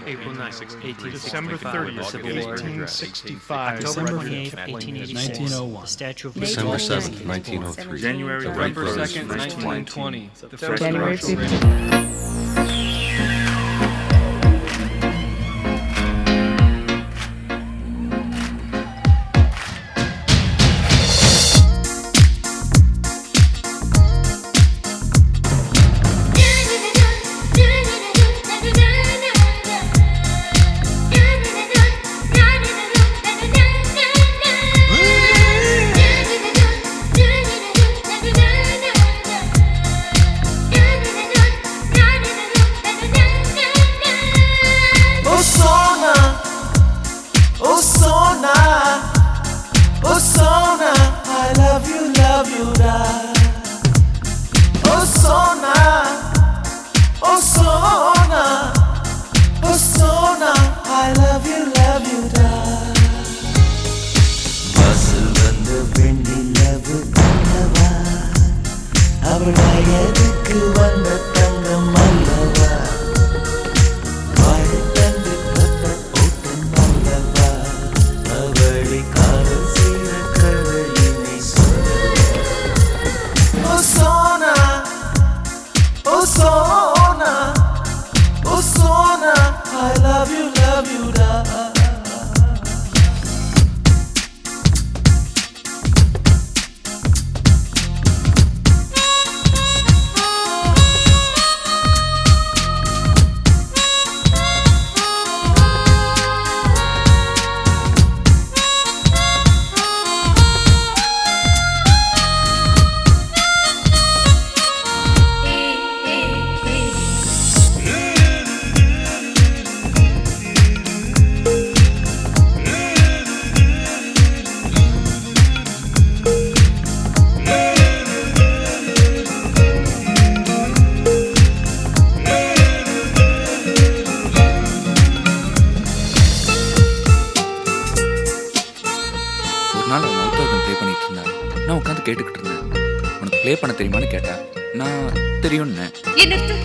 April 9th, 1865. December 30th, Civil War. 1865. October 28th, 1886. 1901. The Statue of December Liberty. 7th, 1903. January November 1st, 2nd, 1920. The first January commercial 15th. radio. Oh Sona, I love you, da. Oh Sona, oh Sona, oh Sona, I love you, da. வாசல் வந்த வெண்ணிலவு அல்லவா, அவள் வயதுக்கு வந்த தங்கம் அல்லவா, வாழை தந்து பத்த ஓட்டம் அல்லவா, அவளை காதல் செய்த கதையினை சொல்லவா. Oh Sona, oh Sona, oh Sona, I love you, da. ஒரு நாள் அவன் அவுத்தாகம் ப்ளே பண்ணிட்டு இருந்தான். நான் உட்காந்து கேட்டுக்கிட்டு இருந்தேன். உனக்கு ப்ளே பண்ண தெரியுமான்னு கேட்டேன். நான் தெரியும்னு. ஏன் நிறுத்து?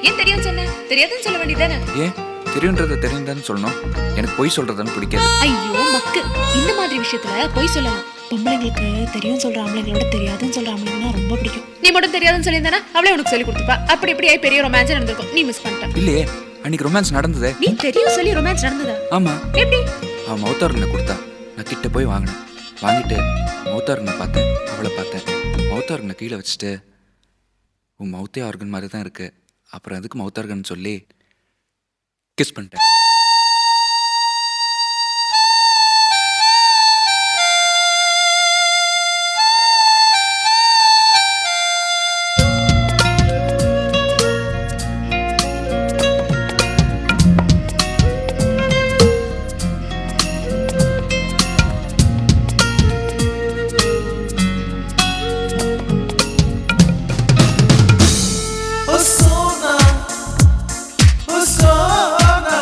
ஏன் தெரியும் சொன்ன? தெரியாதுன்னு சொல்ல வேண்டியதானே? ஏன் தெரியுன்றத தெரியுதான்னு சொல்லணும். எனக்கு பொய் சொல்றதுன்னு பிடிக்காது. ஐயோ மக்கு, இந்த மாதிரி விஷயத்துல போய் சொல்லலாம். பொம்பளைங்களுக்கு தெரியும் சொல்ற ஆம்பளைங்களோட தெரியாதுன்னு சொல்ற ஆம்பளைங்கன்னா ரொம்ப பிடிக்கும். நீ மட்டும் தெரியாதுன்னு சொல்லியிருந்தானா அவளே உனக்கு சொல்லி கொடுத்துப்பா. அப்படி இப்படி ஆகி பெரிய ரொமான்ஸ் நடந்திருக்கும். நீ மிஸ் பண்ணிட்ட. இல்லையே, அன்னைக்கு ரொமான்ஸ் நடந்ததே. நீ தெரியும் சொல்லி ரொமான்ஸ் நடந்ததா? ஆமா, எப்படி? அவன் மௌத்தார்கனை கொடுத்தா. நான் கிட்ட போய் வாங்கினேன். வாங்கிட்டு மௌத்தார்கனை பார்த்தேன், அவளை பார்த்தேன். மௌத்தார்கனை கீழே வச்சுட்டு, உன் மௌத்தே ஆர்கன் மாதிரி தான் இருக்கு, அப்புறம் அதுக்கு மௌத்தார்கன் சொல்லி கிஸ் பண்ணிட்டேன். Oh Sona, oh Sona,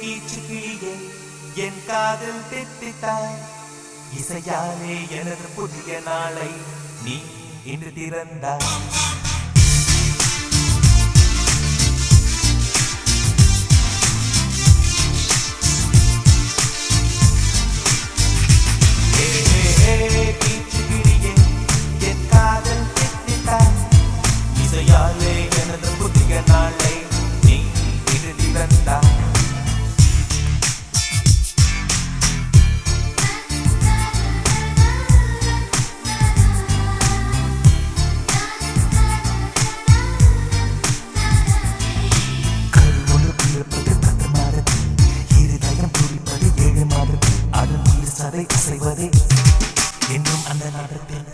கீச்சுக்கிளியே என் காதல் தித்தித்தாய் இசையாலே எனது புதிய நாளை நீ இன்று திறந்தாய் கீச்சுக்கிளியே என் காதல் தித்தித்தாய் இசையாலே எனது புதிய நாளை நீ இன்று திறந்தாய் சதை அசைவதே என்றும் அந்த நாடத்தில்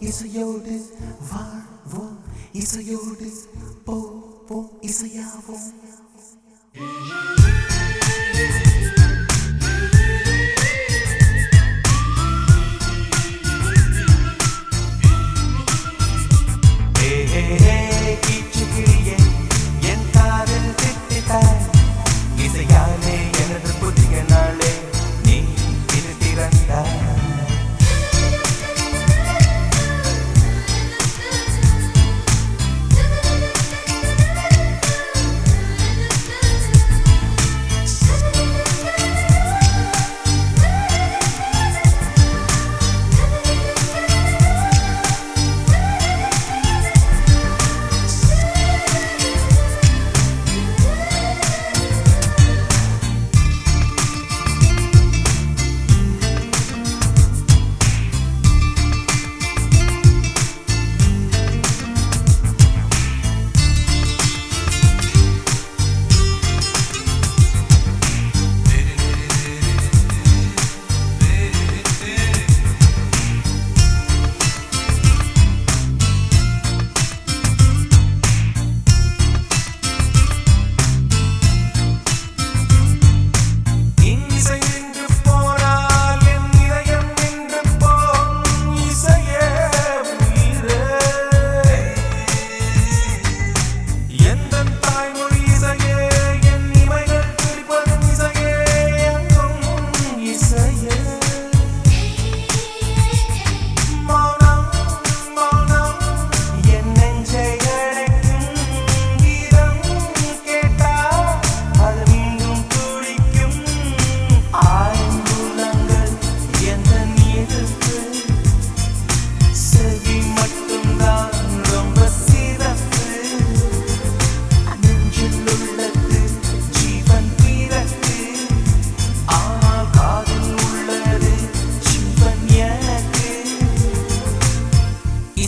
இசையோடு வாழ்வோம் இசையோடு போவோம் இசையாவோம்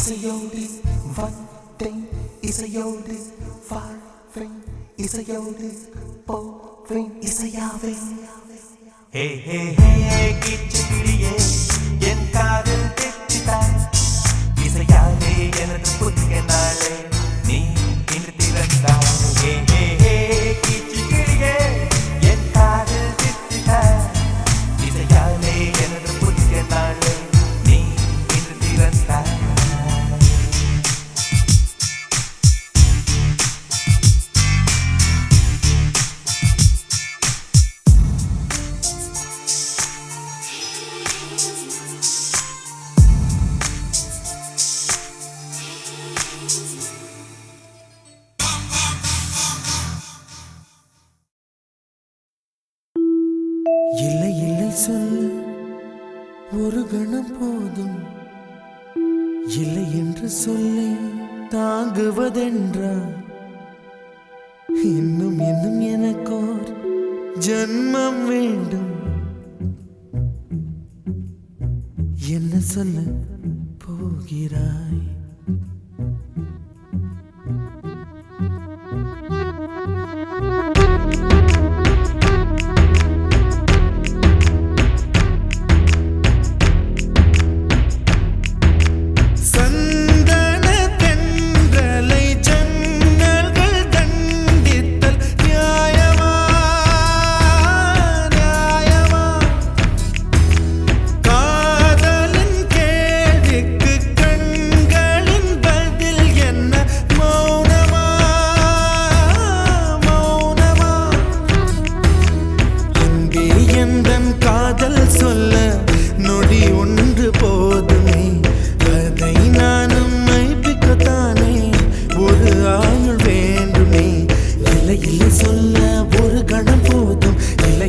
இசையோடு வந்தேன் இசையோடு வாழ்வேன் இசையோடு போவேன் இசையாவேன் ஹே ஹே ஹே கிச்சிலியே என் காதல் தெற்றிட்டாய் இசையாலே எனது புதிய நாளே நீ இன்று திறந்தாய் ஹே ஹே ஹே கிச்சிலியே என் காதல் தெற்றிட்டாய் இசையாலே எனது புதிய நாளே நீ இன்று திறந்தாய் இல்லை இல்லை சொல்ல ஒரு கணம் போதும் இல்லை என்று சொல்லை தாங்குவதென்றா இன்னும் இன்னும் எனக்கோர் ஜன்மம் வேண்டும் என்ன சொல்ல போகிறாய்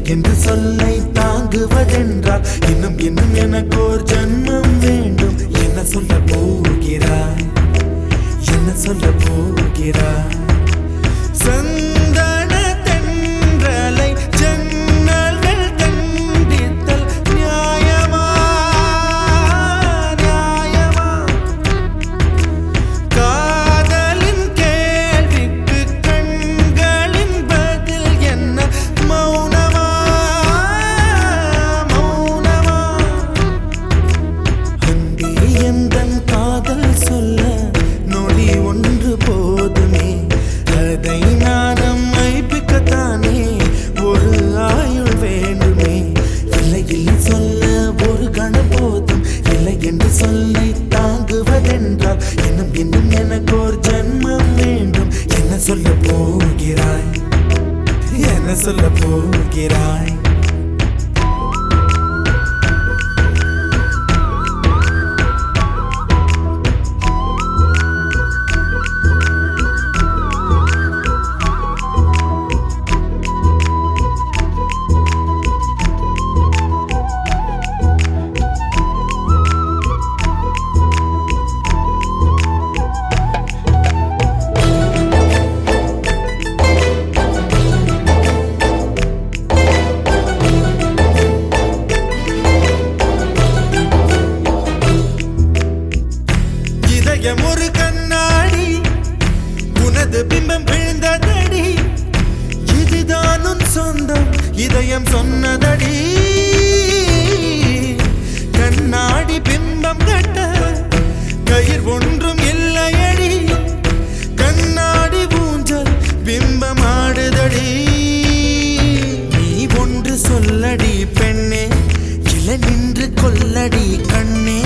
என்று சொல்லை தாங்குவதென்றால் இன்னும் இன்னும் எனக்கோர் ஜன்மம் வேண்டும் என்ன சொல்ல போகிறாய் என்ன சொல்ல போகிறாய் சந்தன தென்றலை ஜன்னல்கள் கண்டித்தல் நியாயமா நியாயமா காதலின் கேள்விக்கு கண்களின் பதில் என்ன மௌனமா மௌனமா அன்பே எந்தன் காதல் சொல்ல நொடி ஒன்று போதுமே அதை நானும் மைப்பிக்கத்தானே ஒரு ஆயுள் வேண்டுமே இல்லை இல்லை சொல்ல ஒரு கணம் போதும் இல்லை என்று சொல்லை தாங்குவதென்றால் இன்னும் இன்னும் எனக்கு ஒரு ஜன்மம் வேண்டும் என்ன சொல்ல போகிறாய் என்ன சொல்ல போகிறாய் ஒரு கண்ணாடி உனது பிம்பம் விழுந்ததடி இதுதான் உன் சொந்தம் இதயம் சொன்னதடி கண்ணாடி பிம்பம் கட்ட கயிர் ஒன்றும் இல்லையடி கண்ணாடி ஊஞ்சல் பிம்பம் ஆடுதடி நீ ஒன்று சொல்லடி பெண்ணே இல நின்று கொல்லடி கண்ணே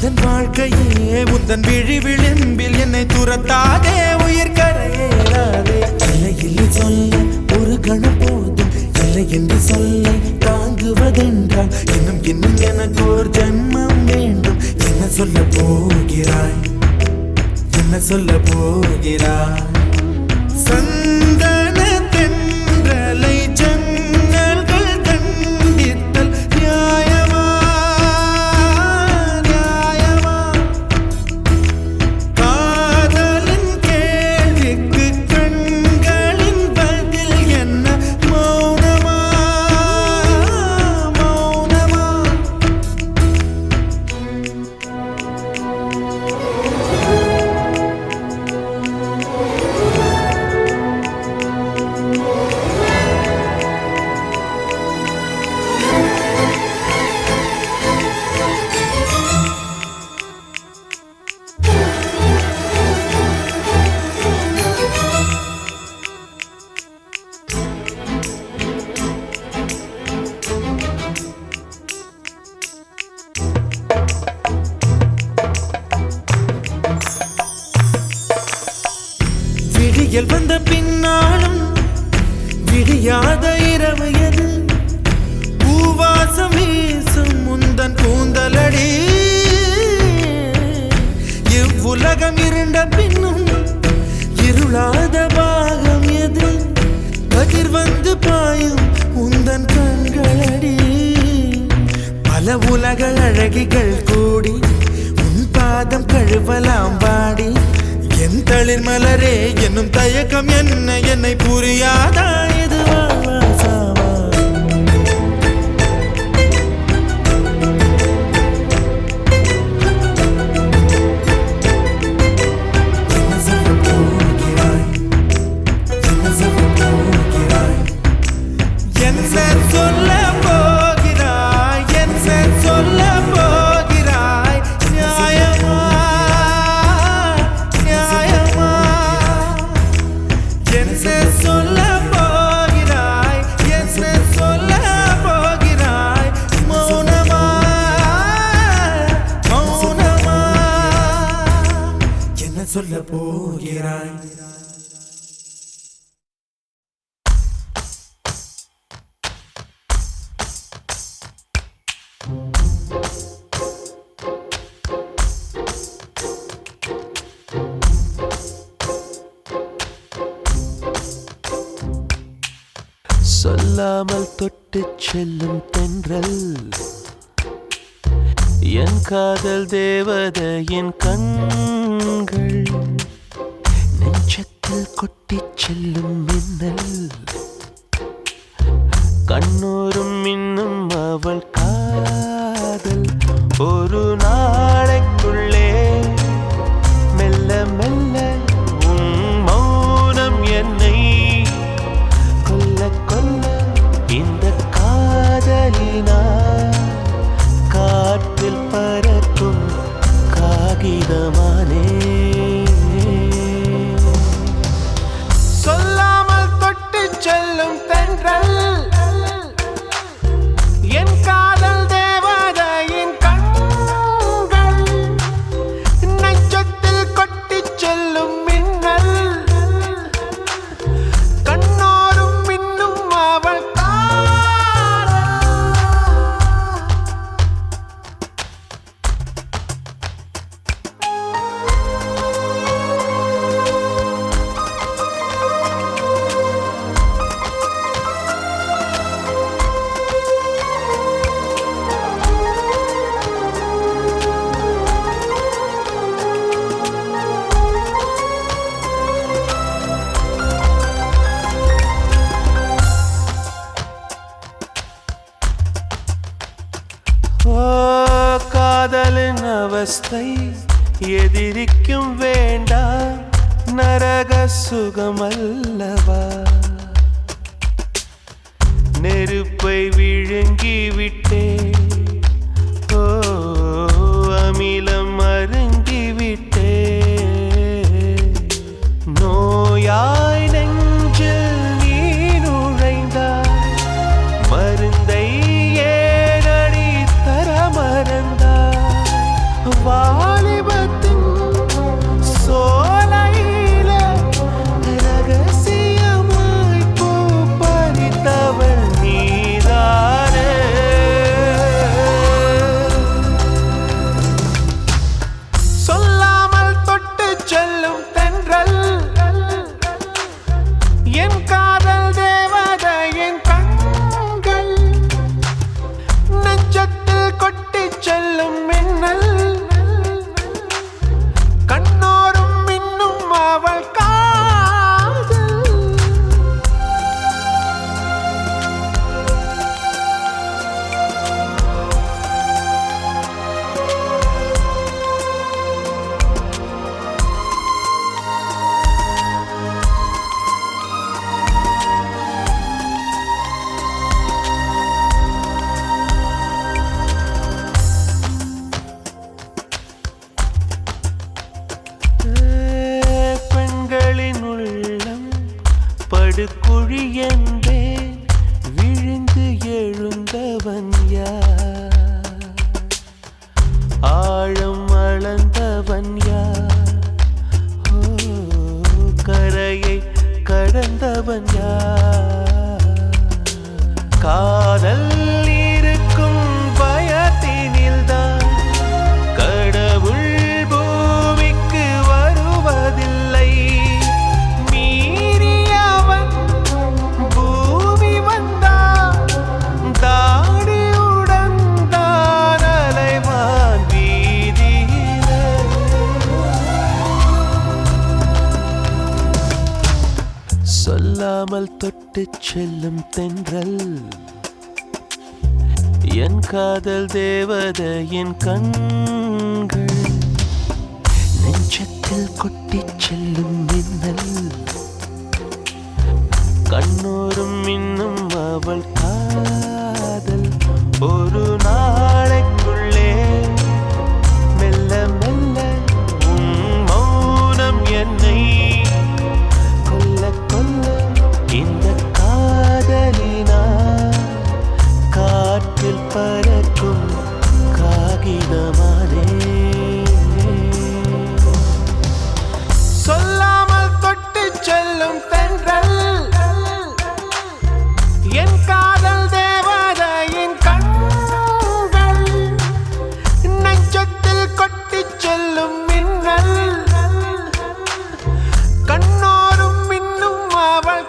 என் வாழ்க்கையே உந்தன் விழி விளிம்பில் என்னை துரத்தாதே உயிர் கரையேறாதே இல்லை இல்லை சொல்ல ஒரு கணம் போதும் இல்லை என்று சொல்லை தாங்குவதென்றால் இன்னும் இன்னும் எனக்கு ஒரு ஜன்மம் வேண்டும் என்ன சொல்ல போகிறாய் என்ன சொல்ல போகிறாய் சந்தன தென்றலை ஜன்னல்கள் கண்டித்தல் நியாயமா விடியல் வந்த பின்னாலும் விடியாத இரவு எது பூவாசம் வீசும் முந்தன் கூந்தலடி இவ்வுலகம் இருண்ட பின்னும் இருளாத பாகம் எது கதிர் வந்து பாயும் உந்தன் கண்களடி பல உலக அழகிகள் கூடி உன் பாதம் கழுவலாம் பாடி என் தளிர் மலரே என்னும் தயக்கம் என்ன என்னை புரியாதா இது வாழ்வா சாவா சொல்ல போகிறாய் சொல்லாமல் தொட்டு செல்லும் தென்றல் என் காதல் தேவதையின் கண்கள் நெஞ்சத்தில் கொட்டி செல்லும் மின்னல் கண்ணோரும் இன்னும் அவள் காதல் ஒரு நாளைக்குள்ளே மெல்ல மெல்ல உன் மௌனம் என்னை கொல்ல கொல்ல இந்த காதலினால் காற்றில் பறக்கும் காகிதமானே சொல்லாமல் தொட்டு செல்லும் தென்றல் என் காதல் தேவதையின் கண்கள் நெஞ்சத்தில் கொட்டி செல்லும் மின்னல் கண்ணோரும் மின்னும் அவள் காதலின் அவஸ்தை எதிரிக்கும் வேண்டாம் நரக சுகமல்லவா நெருப்பை விழுங்கி விட்டே ஓ அமிலம் அருங்கி விட்டே நோயாய் நெஞ்சில் நீ நுழைந்தாய் மருந்தை வாலிபத்தின் சோலையில ரகசியமாய் பூ பறித்தவள் நீதானே சொல்லாமல் தொட்டு செல்லும் தென்றல் என் காதல் தேவதையின் கண்கள் நெஞ்சத்தில் கொட்டி செல்லும் மின்னல் கண்ணோரும் மின்னும் அவள் காதல் படுகுழி என்பேன் விழுந்து எழுந்தவன் யார் ஆழம் அளந்தவன் யார் கரையை கடந்தவன் யார்? காதல் இருக்கும் பயத்தினில்தான் கடவுள் பூமிக்கு வருவதில்லை. மீறியவன் பூமி வந்தான் தாடியுடன் தான் அலைவான் வீதியிலே. சொல்லாமல் தொட்டு செல்லும் தென்றல் என் காதல் தேவதையின் கண்கள். நெஞ்சத்தில் கொட்டிச் செல்லும் மின்னல் கண்ணோரும் இன்னும் அவள் காதல். ஒரு நாளைக்குள்ளே மெல்ல மெல்ல உன் மௌனம் என்னை கொல்ல கொல்ல. இந்த காதலினால் காற்றில் பறக்கும் காகிதமானே. சொல்லாமல் தொட்டு செல்லும் தென்றல் என் காதல் தேவதையின் கண்கள். நெஞ்சத்தில் கொட்டிச் செல்லும் மின்னல் கண்ணோரும் இன்னும் அவள்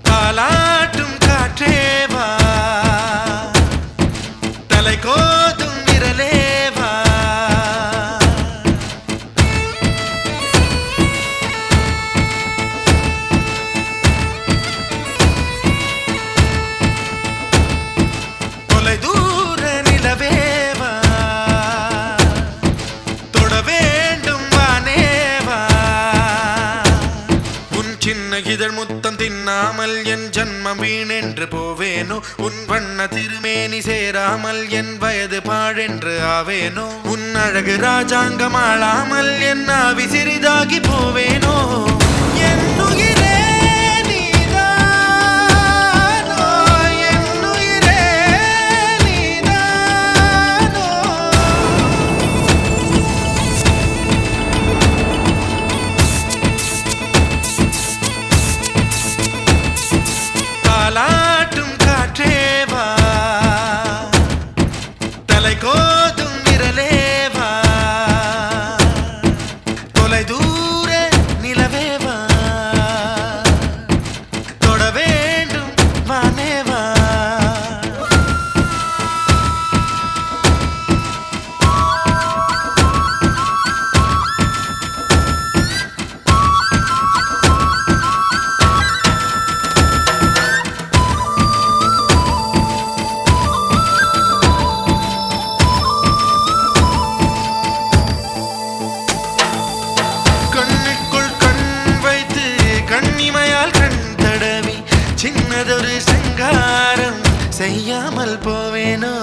தாலாட்டும் காற்றேவா தலை கோதும் விரலேவா. தொலை தூர நிலவேவா தொட வேண்டும் வானேவா. உன் சின்ன இதழ் முத்தம் தின்னாமல் என் ஜன்மம் வீணென்று போவேனோ. உன் வண்ண திருமேனி சேராமல் என் வயது பாழென்று ஆவேனோ. உன் அழகு ராஜாங்கம் ஆளாமல் என் ஆவி சிறிதாகி போவேனோ. என் உயிரே நீதானோ, என் உயிரே நீதானோ. தாலாட்டும் காற்றேவா தலை கோதும் விரலேவா தொலை தூர நிலவேவா தொட வேண்டும் வானேவா. கண்ணுக்குள் கண் வைத்து கண்ணிமையால் கண் தடவி சின்னதொரு சங்காரம் செய்யாமல் போவேனோ.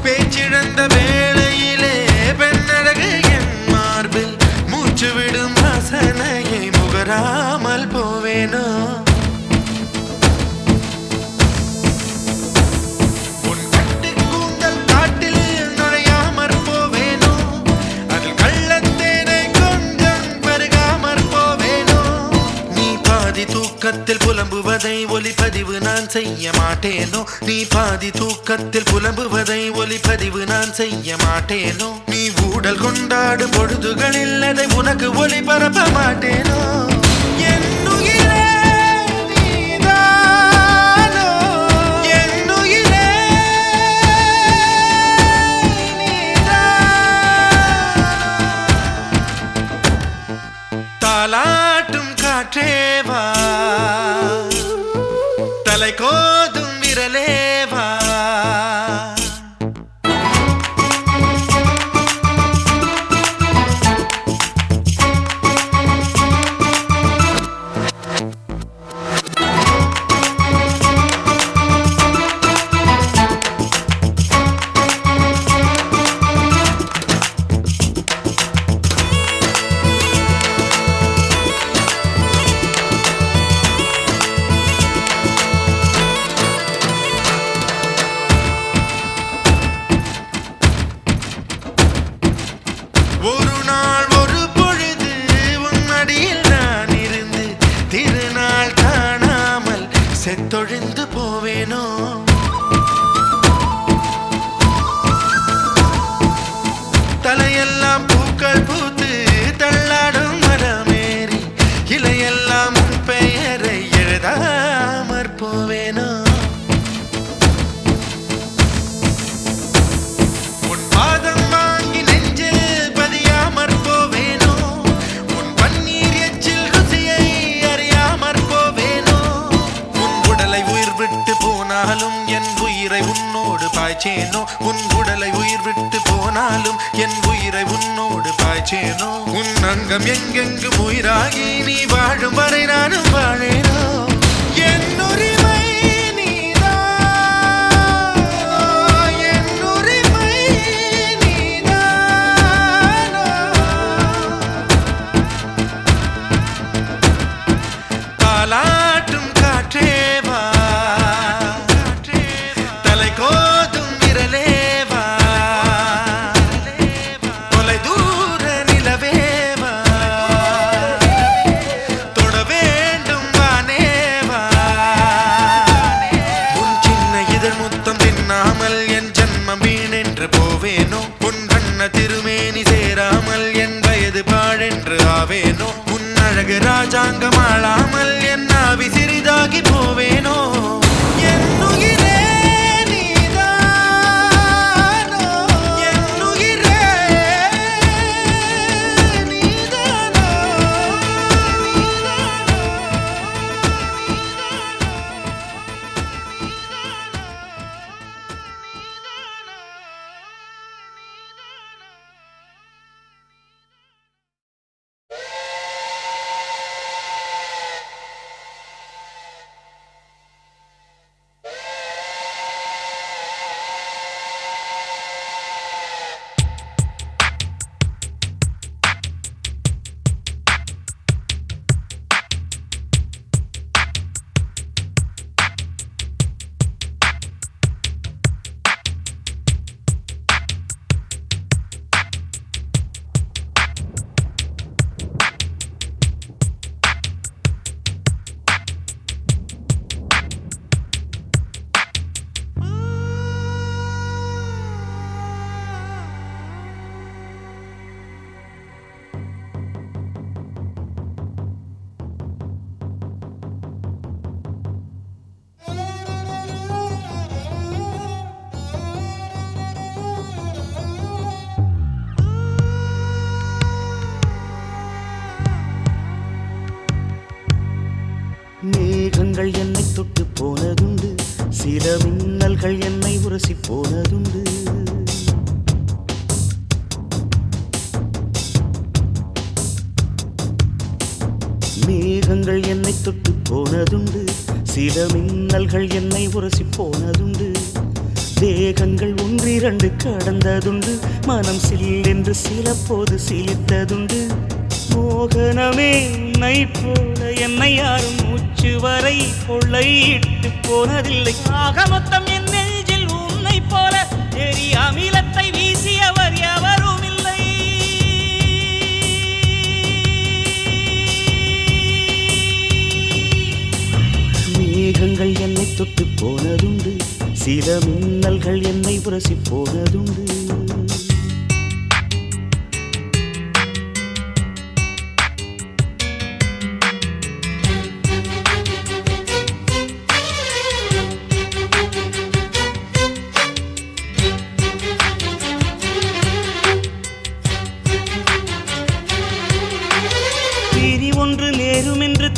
பேச்சிழந்த வேளையிலே பெண்ணழகு என் மார்பில் மூச்சு விடும் வாசனையை முகராமல் போவேனோ. உன் கட்டு கூந்தல் காட்டில் நுழையாமற் போவேனோ. அதில் கள்ளத்தேனை கொஞ்சம் பருகாமற் போவேனோ. நீ பாதி தூக்கத்தில் புலம்புவதை ஒலிப்பதிவு நான் செய்ய மாட்டேனோ. நீ பாதி தூக்கத்தில் புலம்புவதை ஒலிப்பதிவு நான் செய்ய மாட்டேனோ. நீ ஊடல் கொண்டாடும் பொழுதுகளில் அதை உனக்கு ஒளிபரப்ப மாட்டேனோ. என் உயிரே நீதானோ, என் உயிரே நீதானோ. உயிரை உன்னோடு பாய்ச்சேனோ உன் உடலை உயிர் விட்டு போனாலும் என் உயிரை உன்னோடு பாய்ச்சேனோ உன் அங்கம் எங்கெங்கு உயிராகி நீ வாழும் வரை நானும் வாழேனோ என் உரிமை தாலாட்டும் காற்றேவா தலை கோதும் விரலேவா தொலை தூர நிலவேவா தொட வேண்டும் வானேவா உன் சின்ன இதழ் முத்தம் தின்னாமல் என் ஜன்மம் வீணென்று போவேனோ உன் வண்ண திருமேனி சேராமல் என் வயது பாழென்று ஆவேனோ உன் அழகு ராஜாங்கம் ஆளாமல் என் ஆவி சிறிதாகி போவேனோ என் உயிரே நீதானோ என் உயிரே நீதானோ மேகங்கள் என்னை தொட்டு போனதுண்டு சில மின்னல்கள் என்னை உரசி போனதுண்டு மேகங்கள் என்னை தொட்டு போனதுண்டு சில மின்னல்கள் என்னை உரசி போனதுண்டு தேகங்கள் ஒன்றிரண்டு கடந்ததுண்டு மனம் சில்லென்று சில போது சிலித்ததுண்டு மோகனமே உன்னை போல என்னை யாரும் மூச்சு வரை கொள்ளையிட்டு போனதில்லை ஆக மொத்தம் என் நெஞ்சில் உன்னை போல எரி அமிலத்தை வீசியவர் எவரும் இல்லை மேகங்கள் என்னை தொட்டு போனதுண்டு சில மின்னல்கள் என்னை உரசி போனதுண்டு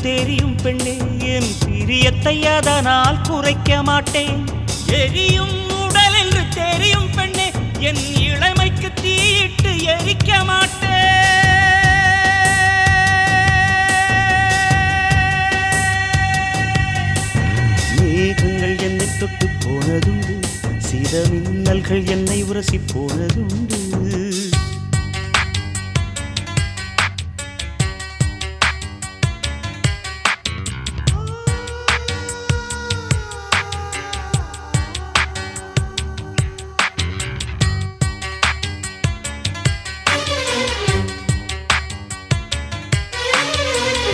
தெரியும் பெண்ணே என் பிரியத்தை அதனால் குறைக்க மாட்டேன் எரியும் உடல் என்று தெரியும் பெண்ணே என் இளமைக்கு தீயிட்டு எரிக்க மாட்டேன் மேகங்கள் என்னை தொட்டு போனதுண்டு சில மின்னல்கள் என்னை உரசி போனதுண்டு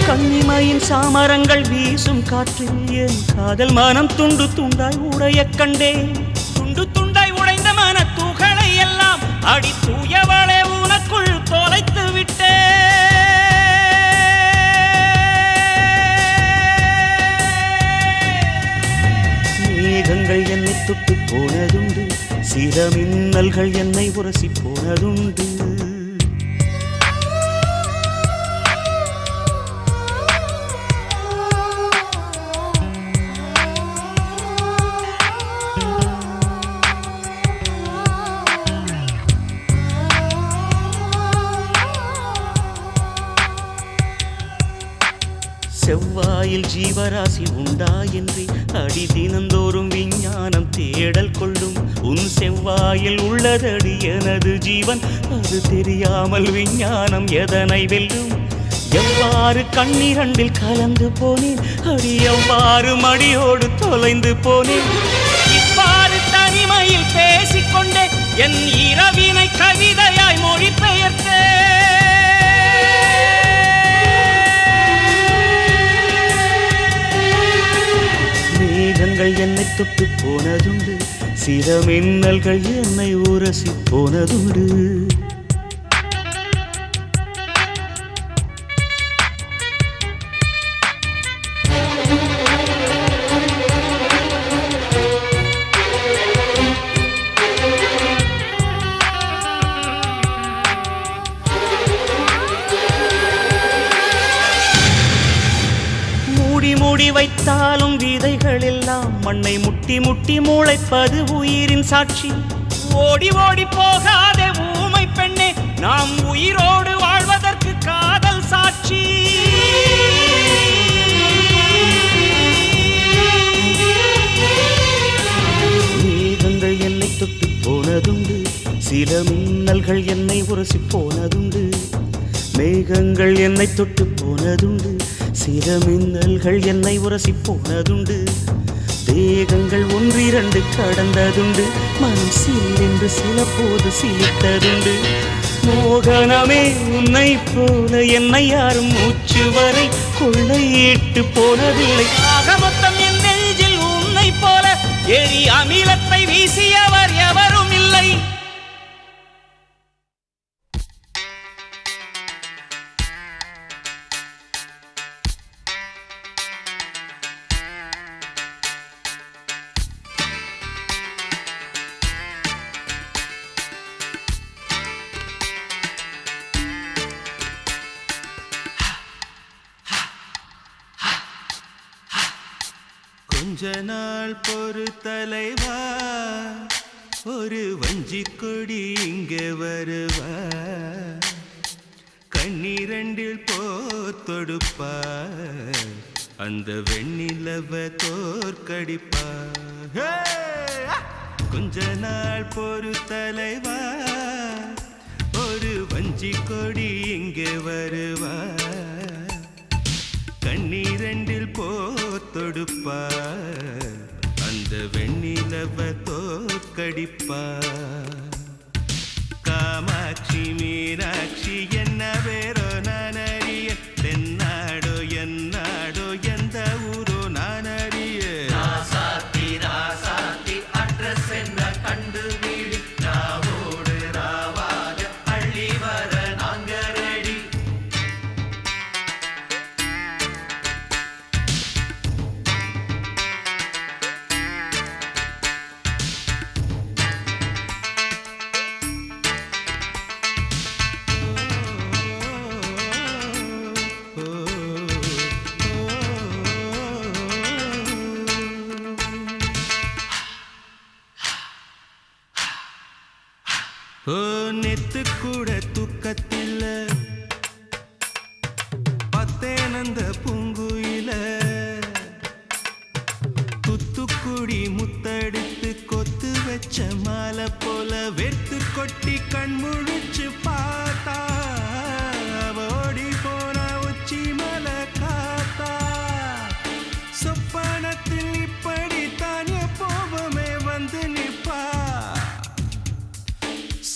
கண்ணிமையின் சாமரங்கள் வீசும் காற்றில் என் காதல் மனம் துண்டு துண்டாய் உடைய கண்டேன் துண்டு துண்டாய் உடைந்த மன துகளை எல்லாம் அடி தூயவளே உனக்குள் தொலைத்து விட்டேன் மேகங்கள் என்னை தொட்டு போனதுண்டு சில மின்னல்கள் என்னை உரசி போனதுண்டு தனிமையில் ஜீவராசி உண்டா என்று அடி தினந்தோறும் விஞ்ஞானம் தேடல் கொள்ளும். உன் செவ்வாயில் உள்ளதடி எனது ஜீவன், அது தெரியாமல் விஞ்ஞானம் எதனை வெல்லும்? எவ்வாறு கண்ணிரண்டில் கலந்து போனேன் அடி, எவ்வாறு மடியோடு தொலைந்து போனேன்? இவ்வாறு தனிமையில் பேசிக்கொண்டே என் இரவினை கவிதையாய் மொழிபெயர்த்தேன். மேகங்கள் என்னை தொட்டு போனதுண்டு, சில மின்னல்கள் என்னை உரசி போனதுண்டு. மூடி வைத்தாலும் விதைகள் எல்லாம் மண்ணை முட்டி முட்டி முளைப்பது உயிரின் சாட்சி. ஓடி ஓடி போகாதே ஊமை பெண்ணே, நாம் உயிரோடு வாழ்வதற்கு காதல் சாட்சி. மேகங்கள் என்னை தொட்டு போனதுண்டு, சில மின்னல்கள் என்னை உரசி போனதுண்டு. மேகங்கள் என்னை தொட்டு போனதுண்டு, சில மின்னல்கள் என்னை உரசி போனதுண்டு. தேகங்கள் ஒன்றிரண்டு கடந்ததுண்டு, மனம் சீரென்று சில போது சிலித்ததுண்டு. மோகனமே உன்னை போல என்னை யாரும் மூச்சு வரை கொள்ளையிட்டு போனதில்லை. ஆக மொத்தம் என் நெஞ்சில் உன்னை போல எரி அமிலத்தை வீசியவர் எவரும் இல்லை. கொஞ்ச நாள் பொறு தலைவா, ஒரு வஞ்சி கொடி இங்கே வருவா, கண்ணீரண்டில் போர் தொடுப்பா, அந்த வெண்ணிலவ தோற்கடிப்பா. கொஞ்ச நாள் பொறு தலைவா, ஒரு வஞ்சி கொடி இங்கே வருவா, கண்ணீரண்டில் போர் தொடுப்பா, அந்த வெண்ணிலவ தோற்கடிப்பா. காமாட்சி மீனாட்சி என்ன வேறோ நான் அறிய, தென்னாடோ என்னாடோ எந்த ஊரோ நான் அறிய. ராசாத்தி ராசாத்தி அட்ரஸ் என்ன கண்டுபிடி, ராவோடு ராவாக அள்ளி வர நாங்க ரெடி. நெத்து கூட தூக்கத்தில் பத்தேனந்த பூங்குயில, துத்துக்குடி முத்தடித்து கொத்து வச்ச மாலை போல வெத்து கொட்டி கண் முழிச்சு பார்த்தா, ஓடி போன உச்சி மலை காத்தா. சொப்பனத்தில் இப்படி தானே போவமே வந்து நிப்பா,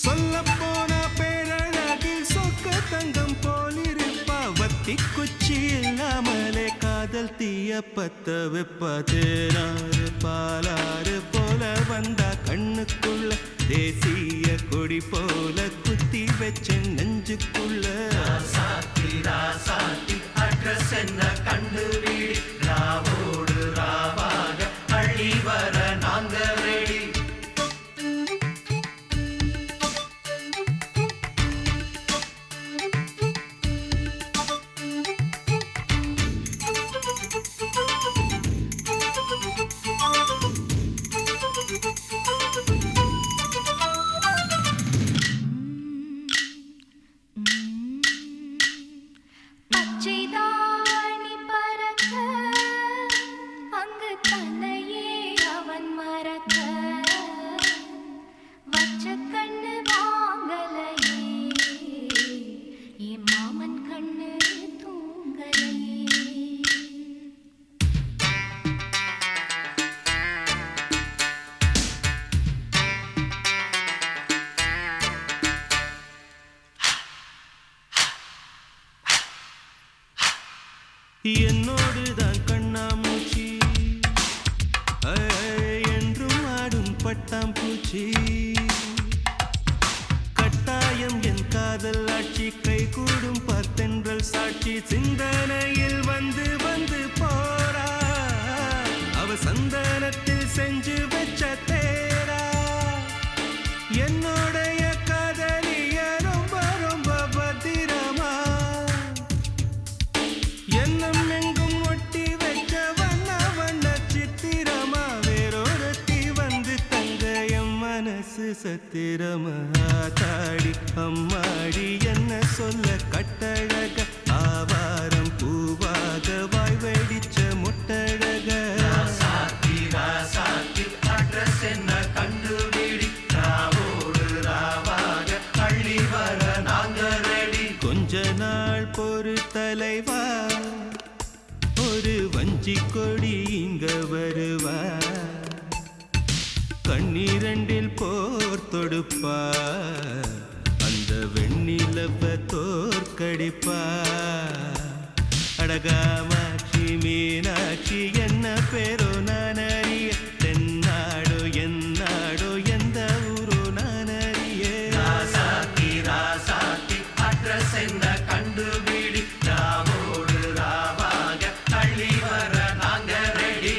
சொல்ல போன பேரழகில் சொக்க தங்கம் போலிருப்பா. வத்தி குச்சி இல்லாமலே காதல் தீய பத்த வெப்பா. தேனாறு பாலாறு போல வந்தா கண்ணுக்குள்ள, தேசிய கொடி போல குத்தி வச்ச நெஞ்சுக்குள்ள. ராசாத்தி ராசாத்தி அட்ரஸ் என்ன கண்டுபிடி, ராவோடு ராவாக அள்ளி வர நாங்க ரெடி. பச்சைதாணி என்னோடுதான் கண்ணாமூச்சி என்றும் ஆடும் பட்டாம்பூச்சி கட்டாயம் என் காதல் ஆட்சி கை கூடும் பார்த்தென்றல் சாட்சி சிந்தனையில் வந்து வந்து போறா அவ சந்தனத்தில் செஞ்சு வச்ச தேரா என்னோடைய காதலிய ரொம்ப ரொம்ப பத்திரமா என்னும் எங்கும் ஒட்டி வைக்க வண்ண வண்ண சித்திரமா வேறொருத்தி வந்து தங்க என் மனசு சத்திரமா தாடி அம்மாடி என்ன சொல்ல கட்டழக ஆவாரம் பூவாக வாய் வெடிச்ச முட்டழக அட்ரஸ் என்ன கண்டுபிடி ராவோடு ராவாக அள்ளி வர நாங்க ரெடி கொஞ்ச நாள் பொறு தலைவா ஒரு வஞ்சி கொடி இங்க வருவா கண்ணீரண்டில் போர் தொடுப்பா அந்த வெண்ணிலவ தோற்கடிப்பா அடகாமாட்சி மீனாட்சி என்ன பேரோ நான் அறிய தென்னாடோ என்னாடோ எந்த ஊரோ நான் அறிய ராசாத்தி ராசாத்தி அட்ரஸ் என்ன கண்டுபிடி ராவோடு ராவாக தள்ளி வர நாங்க ரெடி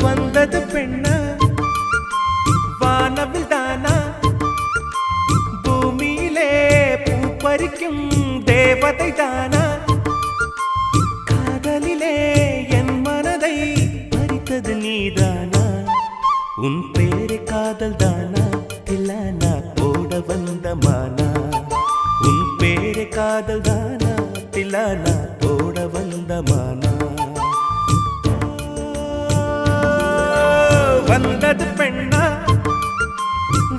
வந்தது பெண்ணா வானவில் தானா பூமியிலே பூ பறிக்கும் தேவதை தானா காதலிலே என் மனதை பறித்தது நீதானா உன் பேரு காதல் தானா தில்லானா போட வந்த மானா உன் பேரு காதல் தானா தில்லானா போட வந்த மானா வந்தது பெண்ணா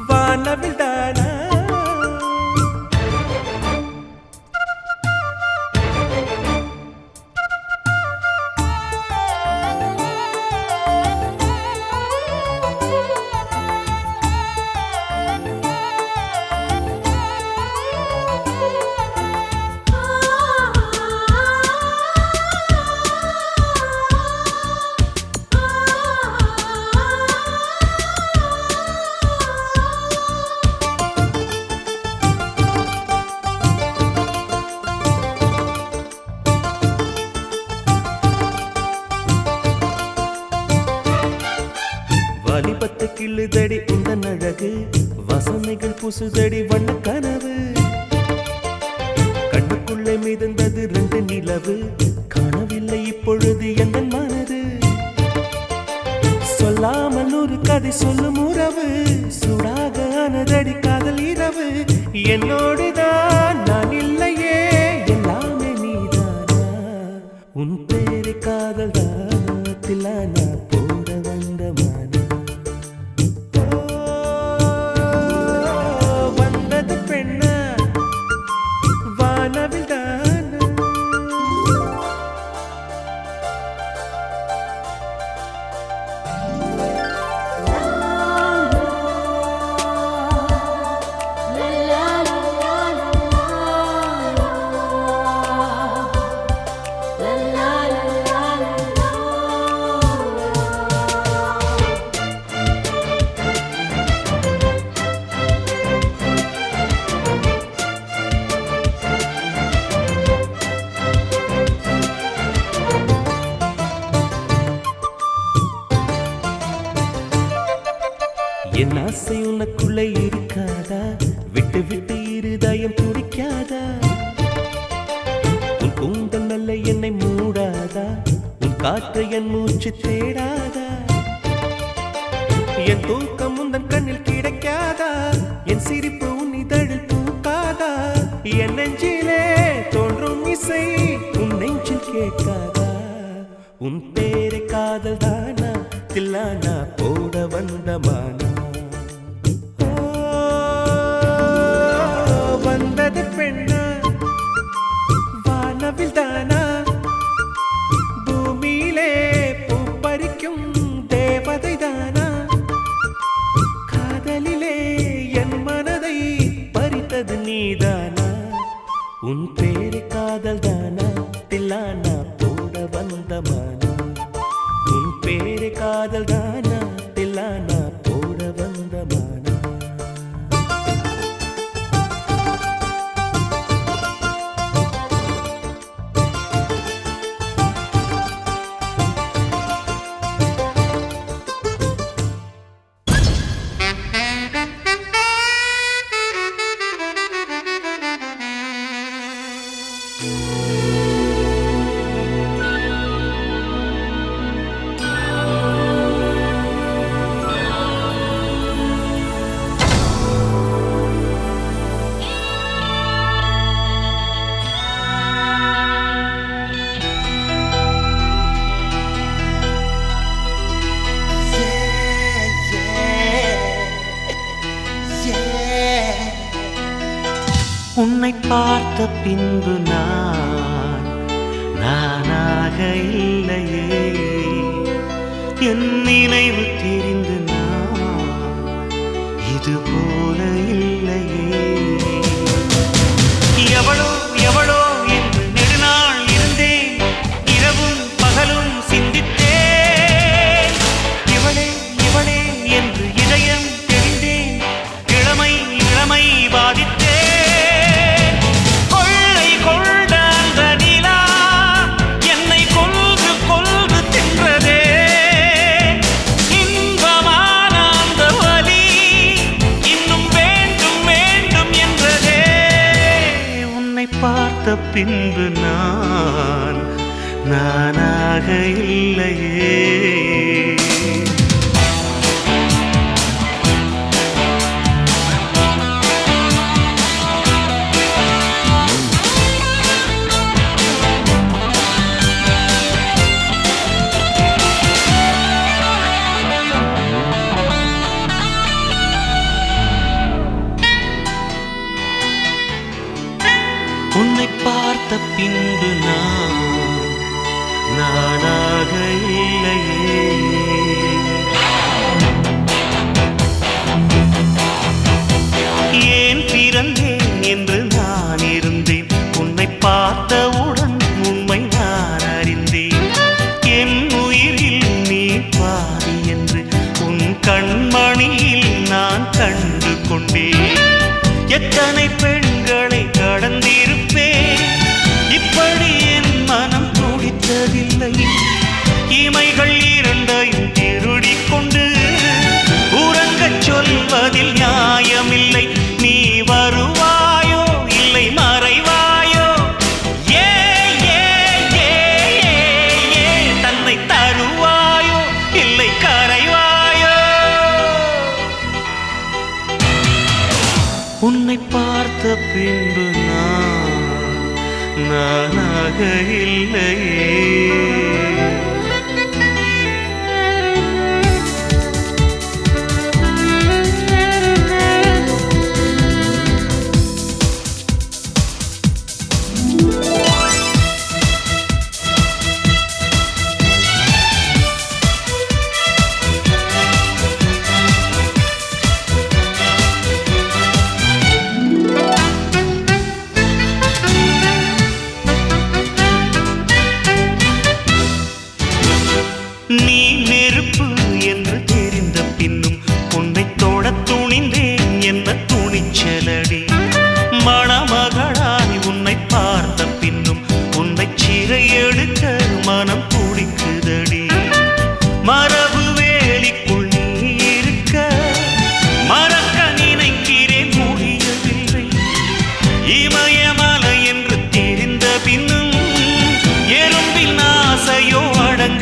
வானவில் தானா வாலிபத்து கிள்ளுதடி இந்த அழகு வசனைகள் புசுதடி வண்ண கனவு கண்ணுக்குள்ளே மிதந்தது ரெண்டு நிலவு காணவில்லை இப்பொழுது எந்த மனது சொல்லாமல் ஒரு கதை சொல்லும் உறவு சூடாக ஆனதடி காதல் இரவு என்னோடுதான் நான் இல்லையே எல்லாமே நீதானா உன் பேரு காதல் தானா போட வந்த மானா வந்தது பெண்ணா வானவில் தானா என் ஆசை உனக்குள்ளே இருக்காதா விட்டு விட்டு இருதயம் துடிக்காதா உன் கூந்தல் நல்ல என்னை மூடாதா உன் காற்று என் மூச்சு தேடாதா? என் தூக்கம் உந்தன் கண்ணில் கிடைக்காதா? என் சிரிப்பு உன் இதழில் பூக்காதா? என் நெஞ்சிலே தோன்றும் இசை உன் நெஞ்சில் கேட்காதா? உன் பேரை காதல் தானா தில்லானா போட வந்த மானா? வந்தது பெண்ணா வானவில் தானா? பூமியிலே பூ பறிக்கும் தேவதை தானா? காதலிலே என் மனதை பறித்தது நீதானா? உன் பேரு காதல் தானா தில்லானா போட வந்த மானா? உன் பேரு காதல் தானா தில்லானா போட வந்த மானா? உன்னை பார்த்த பின்பு நானாக இல்லையே, என் நினைவு தெரிந்து இது போல இல்லையே. எவளோ எவளோ என்று நெடுநாள் இருந்தேன், இரவும் பகலும் சிந்தித்தேன். இவளே இவளே என்று இதயம் தெரிந்தேன், இளமை இளமை பாதித்தேன். பார்த்த பின்பு நானாக இல்லையே. உன்னை பார்த்த பின்பு நானாக இல்லையே. ஏன் பிறந்தேன் என்று நான் இருந்தேன், உன்னை பார்த்தவுடன் உண்மை நான் அறிந்தேன். என் உயிரில் நீ பாதி என்று உன் கண்மணியில் நான் கண்டு கொண்டேன். எத்தனை பெண்களை கடந்திருப்பேன், இப்படி என் மனம் துடித்ததில்லை. இமைகள் இரண்டையும் திருடிக் கொண்டு உறங்கச் சொல்வதில் நியாயமில்லை. நீ வருவாயோ இல்லை மறைவாயோ, ஏ ஏ ஏ ஏ தன்னை தருவாயோ இல்லை கரைவாயோ. உன்னை பார்த்த பின்பு நானாக இல்லையே. நீ நெருப்பு என்று தெரிந்த பின்னும் உன்னை தொட துணிந்தேன் என்ன துணிச்சலடி. மணமகளாய் உன்னை பார்த்த பின்னும் உன்னை சிறை எடுக்க மனம் துடிக்குதடி. மரபு வேலிக்குள் நீ இருக்க மறக்க நினைக்கிறேன், முடியவில்லை. இமயமலை என்று தெரிந்த பின்னும் எறும்பின் ஆசையோ அடங்க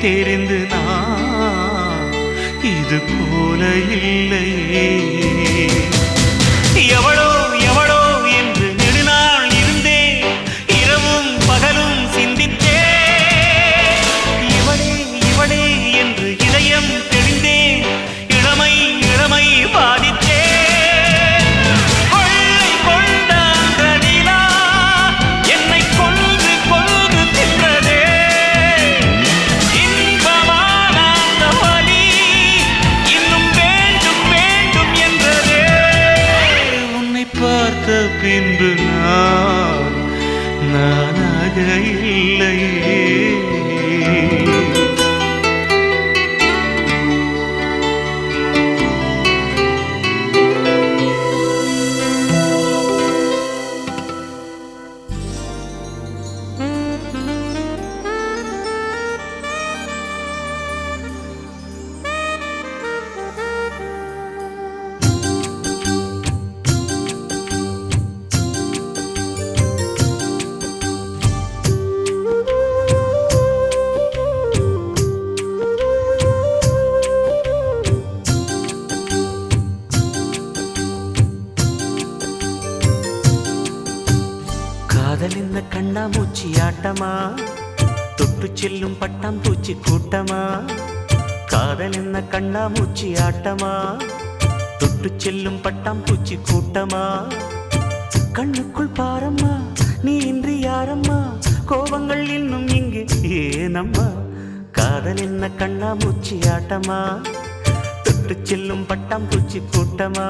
தெரிந்து நான் இது போல இல்லையே. எவளோ எவளோ என்று நெடுநாள் இருந்தேன், இரவும் பகலும் சிந்தித்தேன். இவளே இவளே என்று இதயம் தெரிந்தேன், இளமை இளமை பாதித்தேன். கொள்ளை கொண்ட அந்த நிலா என்னை கொன்று கொன்று தின்றதே. இன்பமான அந்த வலி இன்னும் வேண்டும் வேண்டும் என்றதே. உன்னை பார்த்த பின்பு நானாக இல்லையே. காதல் என்ன கண்ணாமூச்சி ஆட்டமா, தொட்டு செல்லும் பட்டாம்பூச்சி கூட்டமா. காதல் என்ன கண்ணாமூச்சி ஆட்டமா, தொட்டு செல்லும் பட்டாம்பூச்சி கூட்டமா. கண்ணுக்குள் பாரம்மா நீ இன்றி யாரம்மா, கோபங்கள் இன்னும் இங்கு ஏனம்மா. காதல் என்ன கண்ணாமூச்சி ஆட்டமா, தொட்டு செல்லும் பட்டாம்பூச்சி கூட்டமா.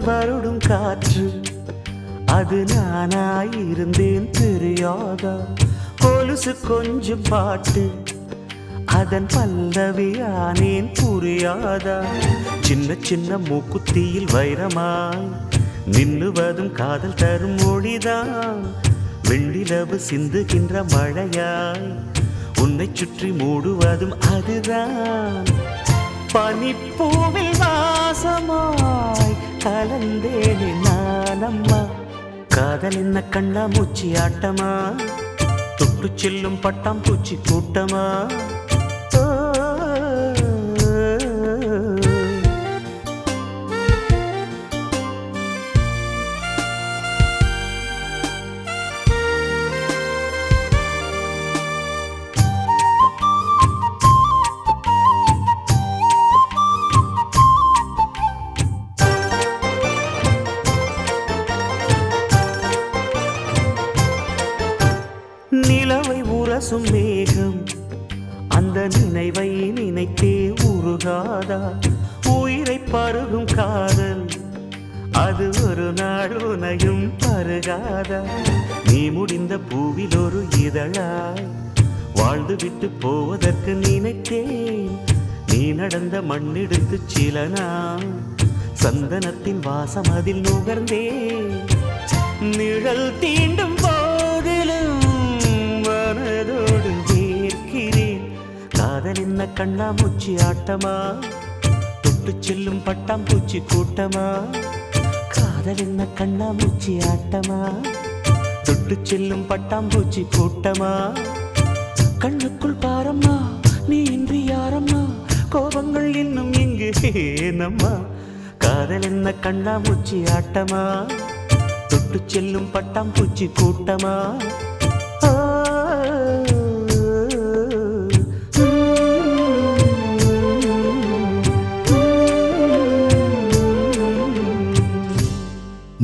வருடும் காற்று அது நானாயிருந்தேன் தெரியாதா. கொலுசு கொஞ்சம் பாட்டு அதன் பல்லவியானேன் புரியாதா. சின்ன சின்ன மூக்குத்தியில் வைரமாய் நின்னுவதும் காதல் தரும் மொழிதான். வெள்ளிலவு சிந்துகின்ற மழையாய் உன்னை சுற்றி மூடுவதும் அதுதான். பனிப்பூவில் வாசமாய் கலந்தேனே நானம்மா. காதல் என்ன கண்ணாமூச்சி ஆட்டமா, தொட்டு செல்லும் பட்டாம்பூச்சி கூட்டமா. நிலவை உரசும் மேகம் அந்த நினைவை நினைத்தே உருகாதா. உயிரை பருகும் காதல் அது ஒரு நாள் உனையும் பருகாதா. நீ முடிந்த பூவில் ஒரு இதழாய் வாழ்ந்து விட்டு போவதற்கு நினைத்தேன். நீ நடந்த மண்ணெடுத்து சில நாள் சந்தனத்தின் வாசம் அதில் நுகர்ந்தேன். நிழல் தீண்டும் போதிலும் மனதோடு வேர்க்கிறேன். காதல் என்ன கண்ணாமூச்சி ஆட்டமா, தொட்டு செல்லும் பட்டாம்பூச்சி கூட்டமா. காதல் என்ன கண்ணாமூச்சி ஆட்டமா, தொட்டு செல்லும் பட்டாம்பூச்சி கூட்டமா. கண்ணுக்குள் பாரம்மா நீ இன்றி யாரம்மா, கோபங்கள் இன்னும் இங்கு ஏனம்மா. காதல் என்ன கண்ணாமூச்சி ஆட்டமா, தொட்டு செல்லும் பட்டாம்பூச்சி கூட்டமா.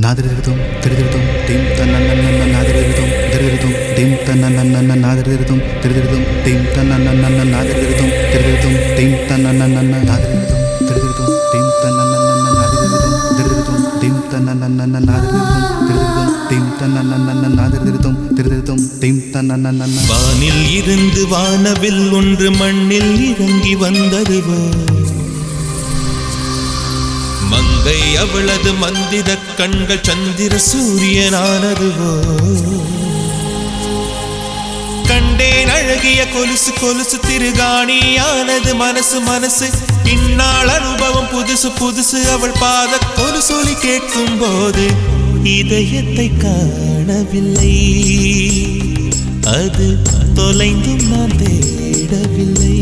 நாதிரிருதும் திருதிருதும் டீம் தன்னன்னன்ன நாதிரிருதும் திருதிருதும் டீம் தன்னன்னன்ன நாதிரிருதும் திருதிருதும் டீம் தன்னன்னன்ன நாதிரிருதும் திருதிருதும் டீம் தன்னன்னன்ன நாதிரிருதும் திருதிருதும் டீம் தன்னன்னன்ன நாதிரிருதும் திருதிருதும் டீம் வானில் இருந்து வானவில் ஒன்று மண்ணில் இறங்கி வந்ததுவோ மங்கை அவளது மந்திர கண்கள் சந்திர சூரியனானதுவோ கண்டேன் அழகிய கொலுசு கொலுசு திருகாணியானது மனசு மனசு இந்நாள் அனுபவம் புதுசு புதுசு அவள் பாத கொலுசொலி கேட்கும் போது இதயத்தை காணவில்லை அது தொலைந்தும் நான் தேடவில்லை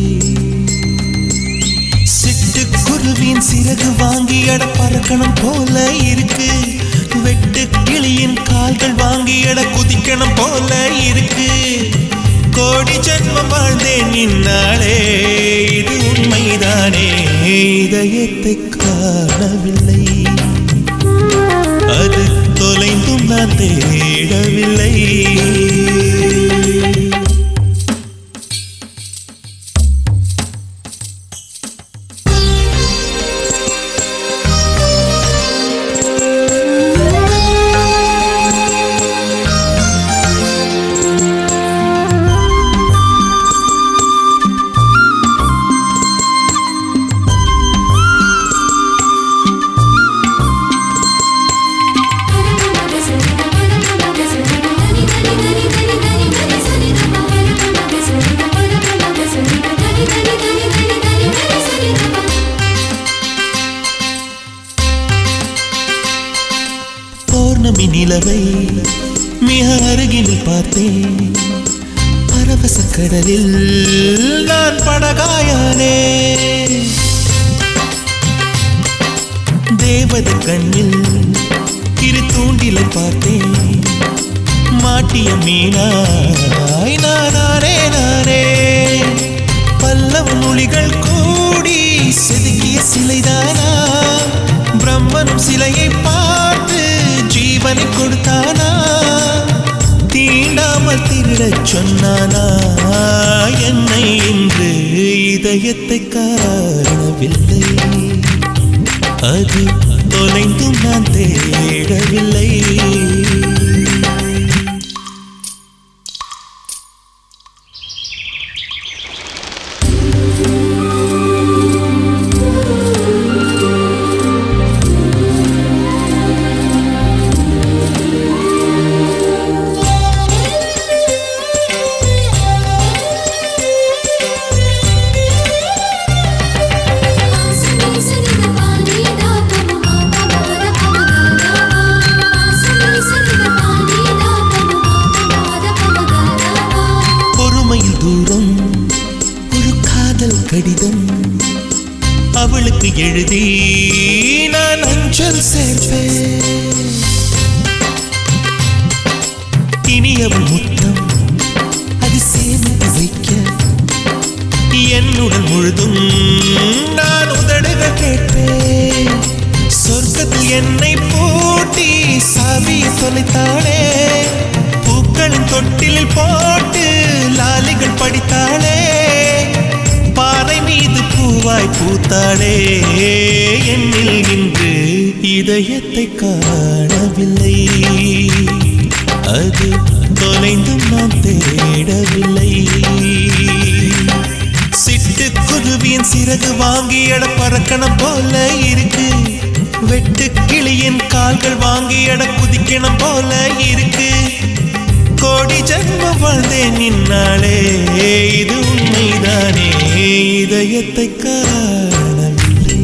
சிட்டுக்குருவின் சிறகு வாங்கி அட பறக்கணும் போல இருக்கு வெட்டு கிளியின் கால்கள் வாங்கி அட குதிக்கணும் போல இருக்கு கோடி ஜென்மம் வாழ்ந்தேன் இந்நாளே இது உண்மைதானே இதயத்தை காணவில்லை அது தொலைந்தும் நான் தேடவில்லை நிலவை மிக அருகில் பார்த்தேன் பரவச கடலில் நான் படகாயானே தேவத கண்ணில் இரு தூண்டிலை பார்த்தேன் மாட்டிய மீனாய் நானே நானே பல்லவ மொழிகள் கூடி செதுக்கிய சிலைதானா பிரம்மனும் சிலையை பார்த்து ஜீவனை கொடுத்தானா தீண்டாமல் திருடச் சொன்னானா என்னை இன்று இதயத்தை காணவில்லை அது தொலைந்தும் நான் தேடவில்லை கடிதம் அவளுக்கு எழுதி நான் அஞ்சல் சேர்ப்பேன் இனி அவள் முத்தம் அது சேர்ந்து வைக்க என்னுடன் முழுதும் நான் உதடுகள் கேட்பேன் சொர்க்கத்தில் என்னை பூட்டி சாவியை தொலைத்தாளே பூக்களின் தொட்டிலில் போட்டு லாலிகள் படித்தாளே பாறை மீது பூவாய் பூத்தாளே என்னில் இன்று இதயத்தை காணவில்லை அது தொலைந்தும் நான் தேடவில்லை சிட்டுக்குருவியின் சிறகு வாங்கி அட பறக்கணும் போல இருக்கு வெட்டு கிளியின் கால்கள் வாங்கி அட குதிக்கணும் போல இருக்கு கோடி ஜென்மம் வாழ்ந்தேன் இந்நாளே இது உண்மைதானே இதயத்தை காணவில்லை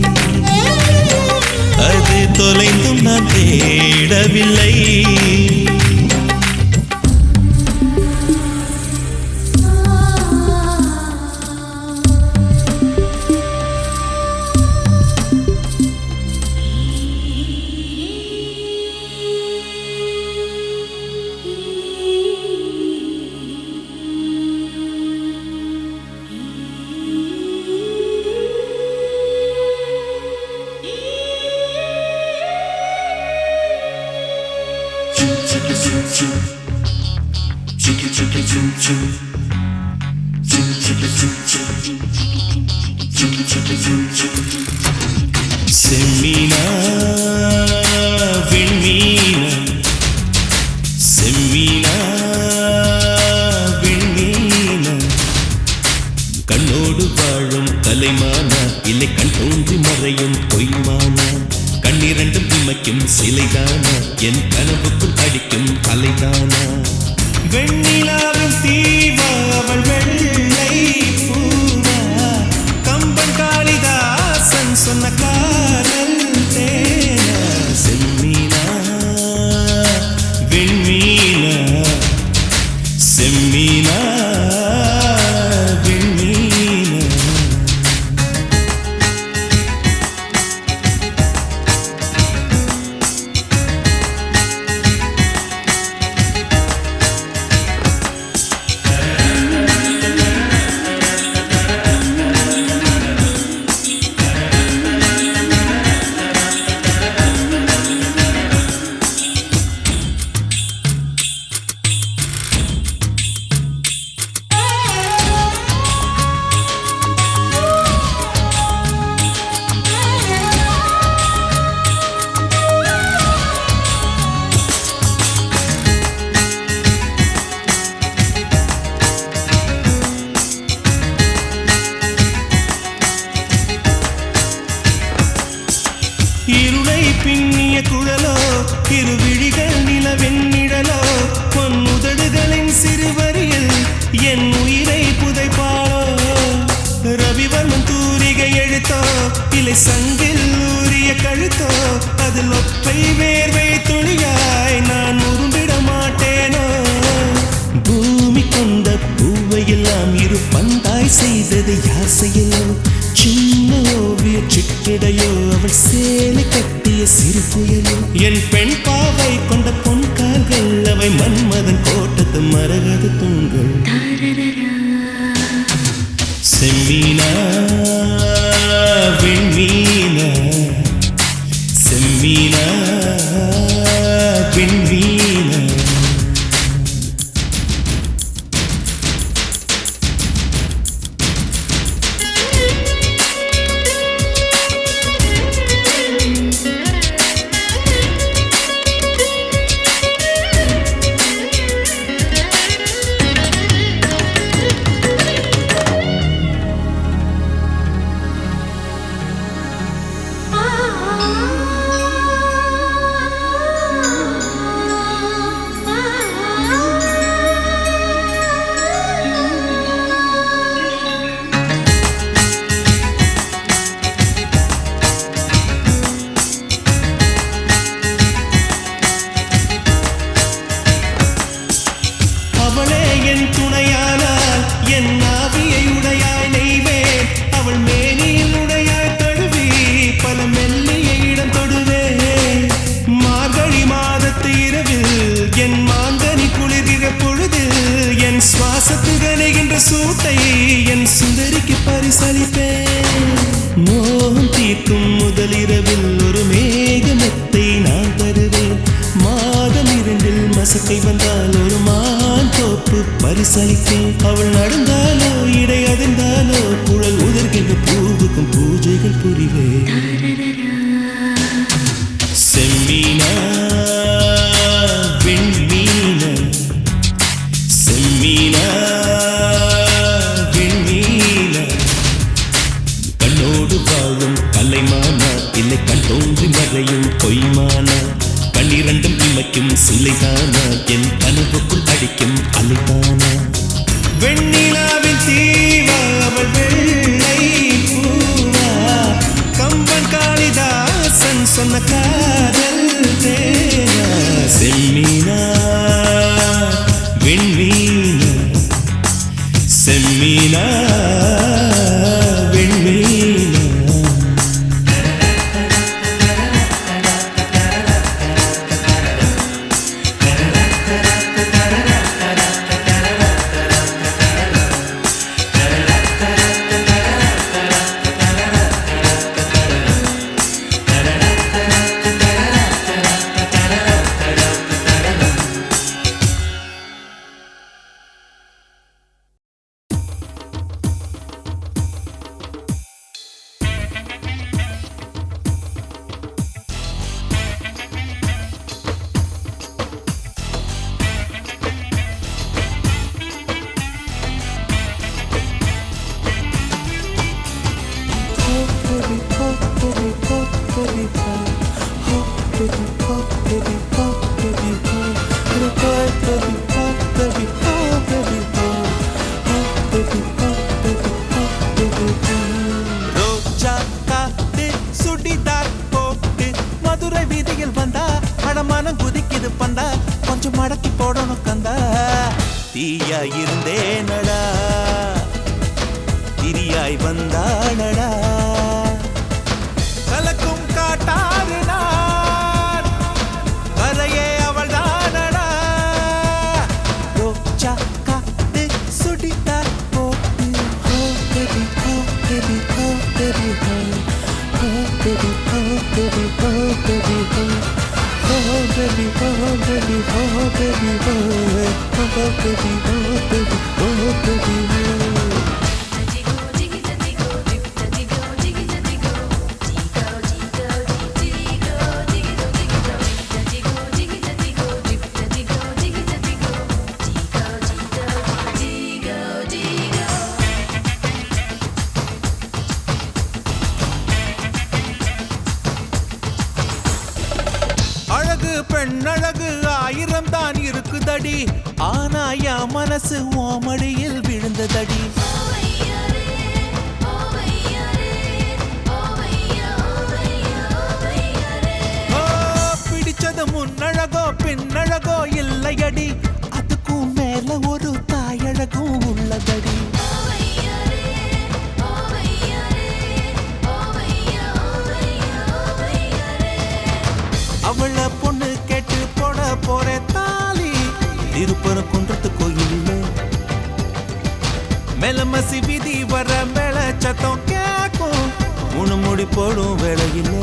அது தொலைந்தும் நான் தேடவில்லை செம்மினா இமைக்கும் சிலைதானா என் கனவுக்குள் அடிக்கும் அலைதானா வெண்ணிலாவின் தீவா அவள் வெள்ளை பூவா கம்பன் காளிதாசன் சொன்ன காதல் தேனா செம்மீனா வெண்மீனா செம்மீனா இருளை பின்னிய குழலோ இருவிழிகள் நிலவெண்ணிழலோ பொன்னுதடுகளின் சிறுவரியில் என் உயிரை புதைப்பாளோ ரவிவர்மன் தூரிகை எழுத்தோ இலை சங்கில் ஊறிய கழுத்தோ அதில் ஒற்றை வேர்வை துளியாய் நான் உரும்பிட மாட்டேனோ பூமி கொண்ட பூவையெல்லாம் இரு பந்தாய் செய்தது யாசையிலோ சின்ன ஓவிய சிற்றிடையோ அவள் சேலை கட்டிய சிறு புயலோ என் பெண் பாவை கொண்ட பொன் கால்கள் அவை மன்மதன் கோட்டத்து மரகத தூண்கள் செம்மீனா வெண்மீனா செம்மீனா வெண்மீனா சூட்டை என் சுந்தரிக்கு பரிசளிப்பேன் மோகம் தீர்க்கும் முதலிரவில் ஒரு மேகமெத்தை நான் தருவேன் மாதம் 2 மசக்கை வந்தால் ஒரு மான் தோப்பு பரிசளிப்பேன் அவள் நடந்தாலோ இடை அதிர்ந்தாலோ குழல் உதிர்கின்ற பூவுக்கும் பூஜைகள் புரிவேன் செம்மீனா வெண்மீனா செம்மீனா இல்லை கண் தோன்றி மறையும் பொய்மானா 12 இமைக்கும் சிலைதானா என் கனவுக்குள் அடிக்கும் அலைதானா வெண்ணிலாவின் தீவா அவள் வெள்ளை பூவா கம்பன் காளிதாசன் சொன்ன காதல் தேனா செம்மீனா வெண்மீனா செம்மீனா வெண்மீனா ரோஜா காத்து சுடிதார் போட்டு மதுரை வீதியில் வந்தா அடமானம் குதிக்குது பந்தா கொஞ்சம் மடக்கி போடணும் கந்தா தீயா இருந்தேனடா திரியாய் வந்தாளடா கலக்கும் காட்டாறு நான் கரையே அவள் தானடா ரோஜா காத்து சுடிதார் போட்டு ஹோ பேபி ஹோ பேபி ஹோ பேபி ஹோ ஹோ பேபி ஹோ பேபி ஹோ பேபி ஹோ Oh baby, oh baby, oh baby, oh baby, oh baby, oh baby, oh. அழகு பெண்ணழகு ஆயிரம் தான் இருக்குதடி ஆனா என் மனசு ஓமடியில் விழுந்ததடி ஓ, பிடிச்சது முன்னழகோ பின்னழகோ இல்லையடி அதுக்கும் மேல ஒரு தாயழகும் உள்ளதடி அவள பொண்ணு கேட்டு போட போற தாலி திருப்பர குன்றத்து கோயிலில் மெலமசி விதி வர மேல சத்தம் கேக்கும் முடி போடும் வேளையில்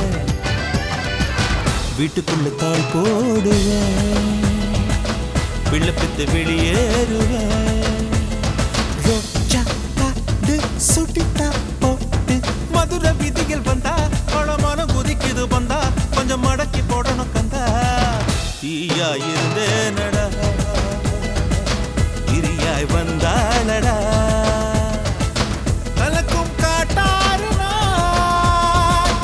வீட்டுக்குள்ள தாள் போடுவேன் பிள்ளை பித்து வெளியேறுவேன் ரோஜா காத்து சுட்டித்தா போட்டு மதுரை வீதியில் வந்தா பழமான குதிக்குது வந்தா கொஞ்சம் மடக்கி போடணும் கந்தா தீயா இருந்தேனடா திரியாய் வந்தாளடா கலக்கும் காட்டாறு நான்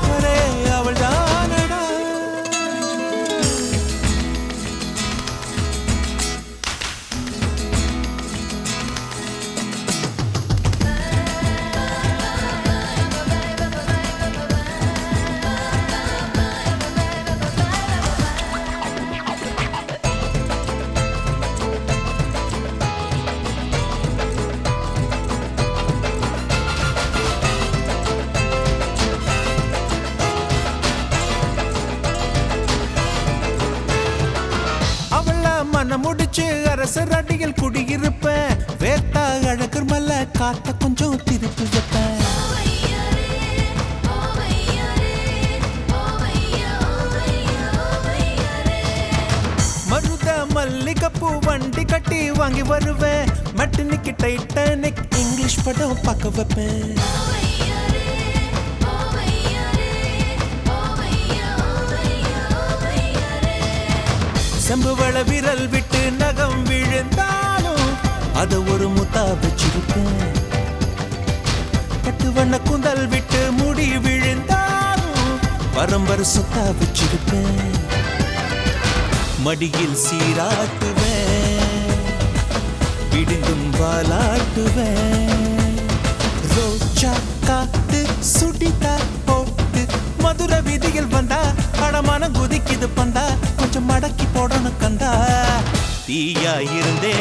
ஒரே அவள் தானடா மன முடிச்சு அரசர் அடியில் குடியிருப்பேன் வேத்தா அழகர் மல்ல காத்த கொஞ்சம் திருப்பி வைப்பேன் மருத மல்லிகைப்பூ வண்டி கட்டி வாங்கி வருவேன் மெட்டனிக்கு டைட்டானிக் இங்கிலீஷ் படம் பார்க்க வைப்பேன் செம்புவள விரல் விட்டு நகம் விழுந்தாலும் அத ஒரு முத்தா வச்சிருப்பேன் பட்டு வண்ண குந்தல் விட்டு முடி விழுந்தாலும் பரம்பரை சொத்தா வச்சிருப்பேன் மடியில் சீராட்டுவேன் விடுந்தும் வாலாட்டுவேன் ரோஜா காத்து சுடிதா போட்டு மதுரை வீதியில் வந்தா படமான குதிக்குது பந்தா கொஞ்சம் மடக்கி போடணும் கந்தா தீயா இருந்தே